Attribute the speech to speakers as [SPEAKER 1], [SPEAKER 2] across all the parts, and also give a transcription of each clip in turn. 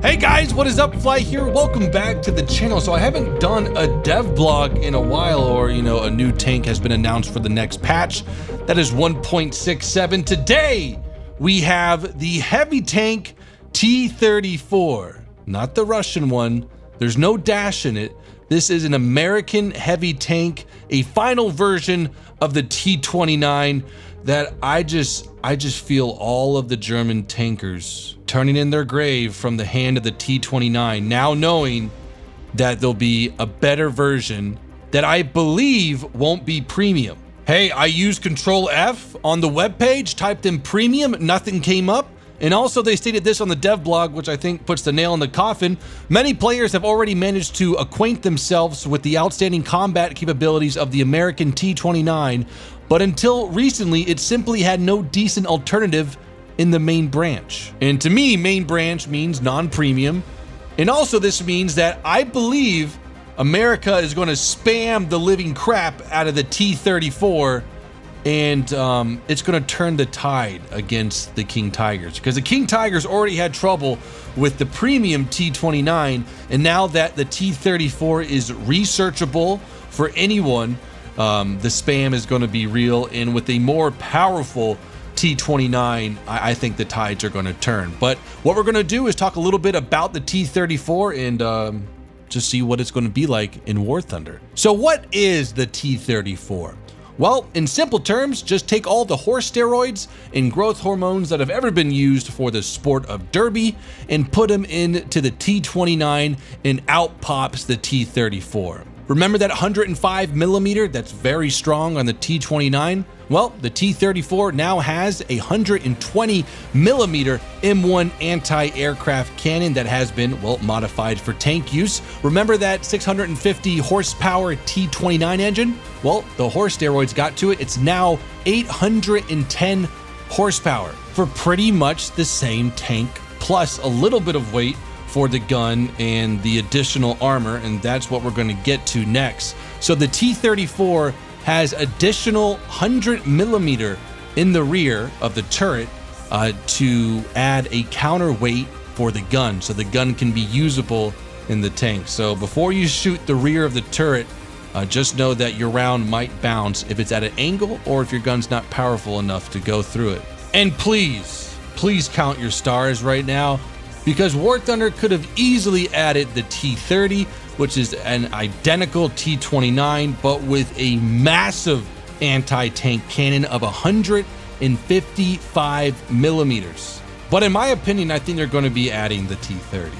[SPEAKER 1] Hey guys, what is up? Fly here. Welcome back to the channel. So I haven't done a dev blog in a while, or a new tank has been announced for the next patch. That is 1.67. Today we have the heavy tank T34, not the Russian one. There's no dash in it. This is an American heavy tank, a final version of the T29 that I just feel all of the German tankers turning in their grave from the hand of the T29, now knowing that there'll be a better version that I believe won't be premium. Hey, I used Control F on the webpage, typed in premium, nothing came up. And also they stated this on the dev blog, which I think puts the nail in the coffin. Many players have already managed to acquaint themselves with the outstanding combat capabilities of the American T29, but until recently, it simply had no decent alternative in the main branch. And to me, main branch means non-premium. And also this means that I believe America is going to spam the living crap out of the T34, and it's going to turn the tide against the King Tigers, because the King Tigers already had trouble with the premium T29, and now that the T34 is researchable for anyone, the spam is going to be real. And with a more powerful T29, I think the tides are going to turn. But what we're going to do is talk a little bit about the T34 and just see what it's going to be like in War Thunder. So what is the T34? Well, in simple terms, just take all the horse steroids and growth hormones that have ever been used for the sport of derby and put them into the T29, and out pops the T34. Remember that 105 millimeter that's very strong on the T29? Well, the T34 now has a 120 millimeter M1 anti-aircraft cannon that has been, well, modified for tank use. Remember that 650 horsepower T29 engine? Well, the horse steroids got to it. It's now 810 horsepower for pretty much the same tank, plus a little bit of weight for the gun and the additional armor, and that's what we're going to get to next. So the T34 has additional 100 millimeter in the rear of the turret to add a counterweight for the gun, so the gun can be usable in the tank. So before you shoot the rear of the turret, just know that your round might bounce if it's at an angle or if your gun's not powerful enough to go through it. And please count your stars right now, because War Thunder could have easily added the T30, which is an identical T29, but with a massive anti-tank cannon of 155 millimeters. But in my opinion, I think they're going to be adding the T30.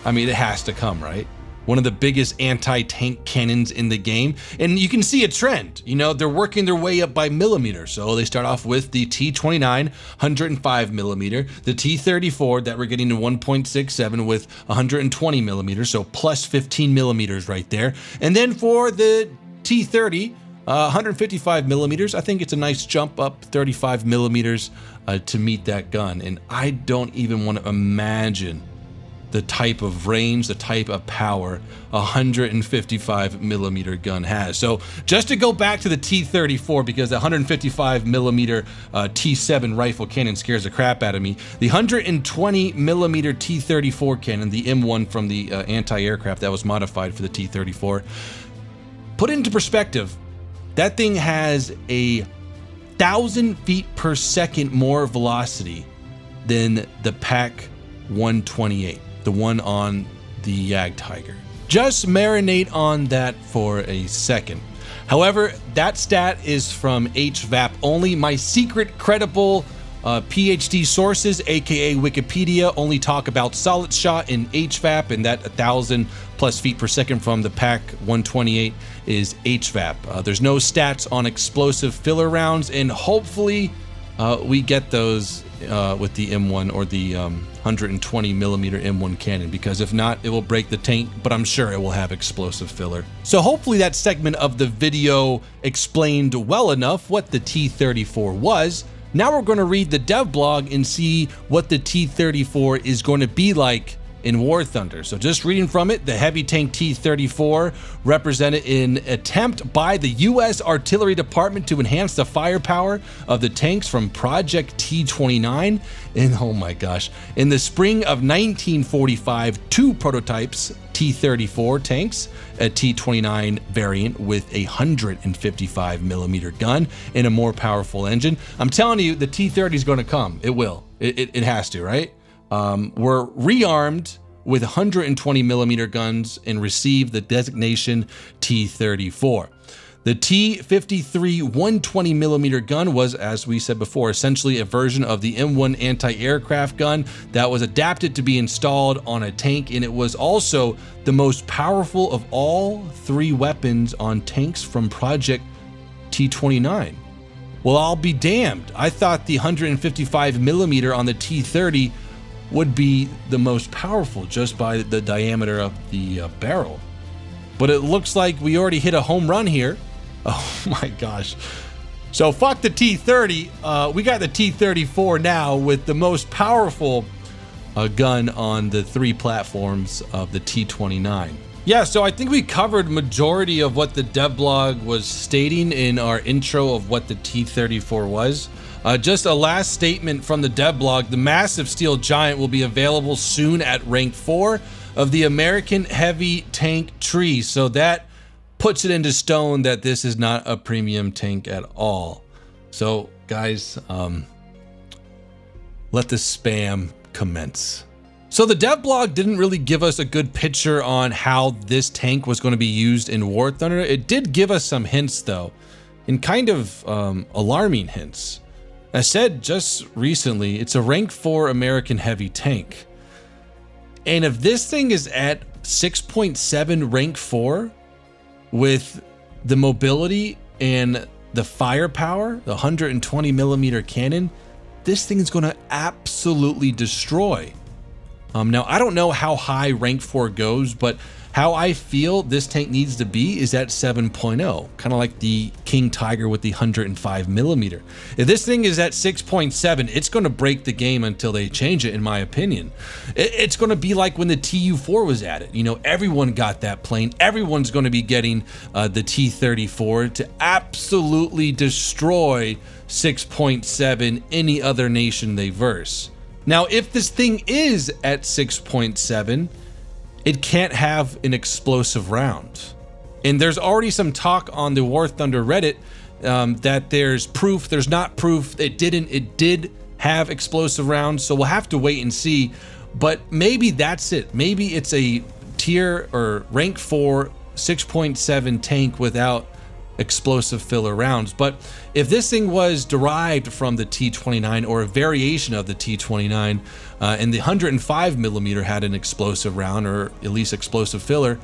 [SPEAKER 1] I mean, it has to come, right? One of the biggest anti-tank cannons in the game. And you can see a trend. They're working their way up by millimeter. So they start off with the T29, 105 millimeter, the T34 that we're getting to 1.67 with 120 millimeters, so plus 15 millimeters right there. And then for the T30, 155 millimeters, I think it's a nice jump up 35 millimeters to meet that gun. And I don't even want to imagine the type of range, the type of power a 155 millimeter gun has. So just to go back to the T34, because the 155 millimeter T7 rifle cannon scares the crap out of me, the 120 millimeter T34 cannon, the M1 from the anti-aircraft that was modified for the T34, put it into perspective, that thing has 1,000 feet per second more velocity than the PaK 128. The one on the Jagdtiger. Just marinate on that for a second. However, that stat is from HVAP only. My secret credible PhD sources, aka Wikipedia, only talk about solid shot in HVAP, and that 1,000 plus feet per second from the PaK 128 is HVAP. There's no stats on explosive filler rounds, and hopefully we get those with the M1 or the 120 millimeter M1 cannon, because if not, it will break the tank, but I'm sure it will have explosive filler. So hopefully that segment of the video explained well enough what the T34 was. Now we're going to read the dev blog and see what the T34 is going to be like in War Thunder. So just reading from it, the heavy tank T34 represented an attempt by the U.S. Artillery Department to enhance the firepower of the tanks from Project T29. And oh my gosh, in the spring of 1945, two prototypes, T34 tanks, a T29 variant with a 155mm gun and a more powerful engine. I'm telling you, the T30 is going to come. It will. It has to, right? Were rearmed with 120mm guns and received the designation T34. The T-53 120mm gun was, as we said before, essentially a version of the M1 anti-aircraft gun that was adapted to be installed on a tank, and it was also the most powerful of all three weapons on tanks from Project T29. Well, I'll be damned. I thought the 155mm on the T30 would be the most powerful just by the diameter of the barrel. But it looks like we already hit a home run here. Oh my gosh. So fuck the T30. We got the T34 now with the most powerful gun on the three platforms of the T29. Yeah, so I think we covered majority of what the devblog was stating in our intro of what the T34 was. Just a last statement from the devblog: the massive steel giant will be available soon at rank 4 of the American heavy tank tree. So that puts it into stone that this is not a premium tank at all. So guys, let the spam commence. So the devblog didn't really give us a good picture on how this tank was going to be used in War Thunder. It did give us some hints though, and kind of alarming hints. As said just recently, it's a rank 4 American heavy tank. And if this thing is at 6.7 rank 4 with the mobility and the firepower, the 120mm cannon, this thing is going to absolutely destroy. Now, I don't know how high rank 4 goes, but how I feel this tank needs to be is at 7.0, kind of like the King Tiger with the 105mm. If this thing is at 6.7, it's going to break the game until they change it, in my opinion. It's going to be like when the TU4 was added. You know, everyone got that plane. Everyone's going to be getting the T34 to absolutely destroy 6.7 any other nation they verse. Now, if this thing is at 6.7, it can't have an explosive round. And there's already some talk on the War Thunder Reddit that there's proof, there's not proof, it did have explosive rounds, so we'll have to wait and see. But maybe that's it. Maybe it's a tier or rank 4 6.7 tank without explosive filler rounds. But if this thing was derived from the T29 or a variation of the T29, and the 105mm had an explosive round or at least explosive filler,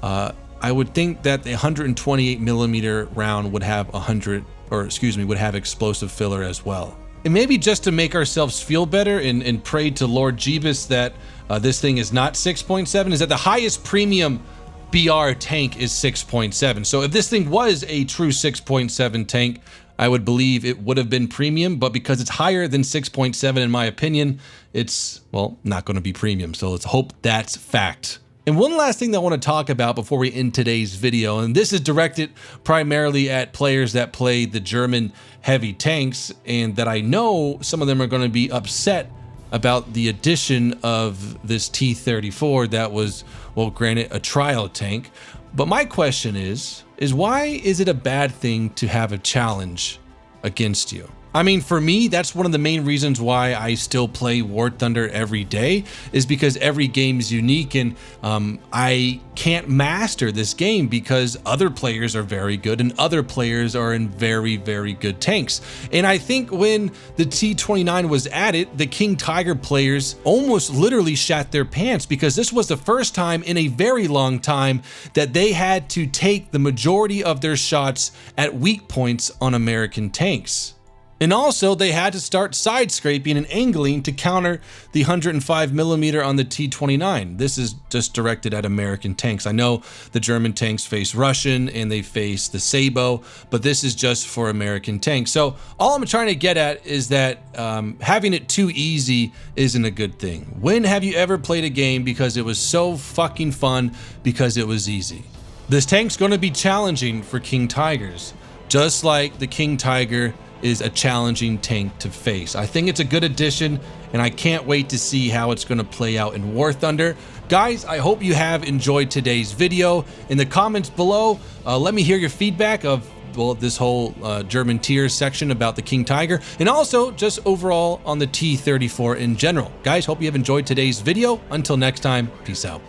[SPEAKER 1] I would think that the 128mm round would have would have explosive filler as well. And maybe just to make ourselves feel better and pray to Lord Jeebus that this thing is not 6.7, is that the highest premium BR tank is 6.7. So if this thing was a true 6.7 tank, I would believe it would have been premium, but because it's higher than 6.7 in my opinion, it's, well, not going to be premium. So let's hope that's fact. And one last thing that I want to talk about before we end today's video, and this is directed primarily at players that play the German heavy tanks, and that I know some of them are going to be upset about the addition of this T34 that was, well, granted, a trial tank. But my question is why is it a bad thing to have a challenge against you? I mean, for me, that's one of the main reasons why I still play War Thunder every day, is because every game is unique, and I can't master this game because other players are very good and other players are in very, very good tanks. And I think when the T29 was added, the King Tiger players almost literally shat their pants, because this was the first time in a very long time that they had to take the majority of their shots at weak points on American tanks. And also, they had to start side scraping and angling to counter the 105mm on the T29. This is just directed at American tanks. I know the German tanks face Russian and they face the Sabo, but this is just for American tanks. So all I'm trying to get at is that having it too easy isn't a good thing. When have you ever played a game because it was so fucking fun because it was easy? This tank's going to be challenging for King Tigers, just like the King Tiger is a challenging tank to face. I think it's a good addition, and I can't wait to see how it's going to play out in War Thunder. Guys, I hope you have enjoyed today's video. In the comments below, let me hear your feedback of, well, this whole German tiers section about the King Tiger, and also just overall on the T34 in general. Guys, hope you have enjoyed today's video. Until next time, peace out.